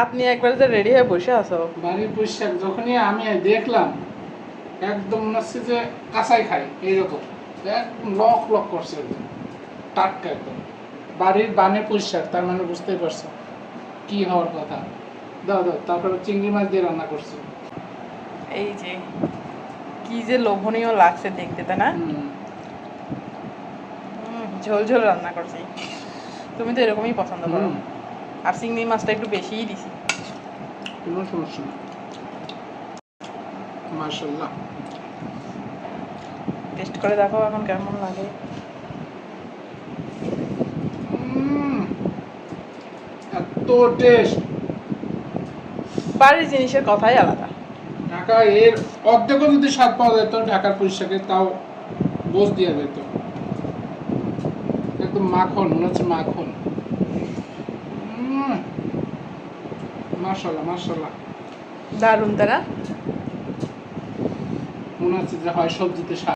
ভাত নিয়ে একবার যে রেডি হয়ে বসে আছো। বাড়ির পুঁইশাক যখনই আমি দেখলাম একদম মনে হচ্ছে যে কাঁচাই খাই এইরকম, একদম লক লক করছে একদম টাটকা একদম বাড়ির বানে পুঁইশাক, তার মানে বুঝতেই পারছো কি হওয়ার কথা। দাও দাও, তারপরে চিংড়ি মাছ দিয়ে রান্না করছি। এই যে কি যে লোভনীয় লাগছে দেখতে, তাই না? ঝোল ঝোল রান্না করছি, তুমি তো এরকমই পছন্দ করো। আর চিংড়ি মাছটা একটু বেশিই দিছি। কোনো সমস্যা না, মাশাআল্লাহ। টেস্ট করে দেখো এখন কেমন লাগে। এত টেস্ট, বাড়ির জিনিসের কথাই আলাদা। ঢাকা এর অর্ধেকও যদি স্বাদ পাওয়া যেত ঢাকার পুঁইশাকের, তাও বোঝ দিয়া যেত। একদম মাখন, মনে হচ্ছে মাখন। মাশাআল্লাহ মাশাআল্লাহ, দারুণ, তাই না? মনে হচ্ছে যে হয় সবজিতে স্বাদ।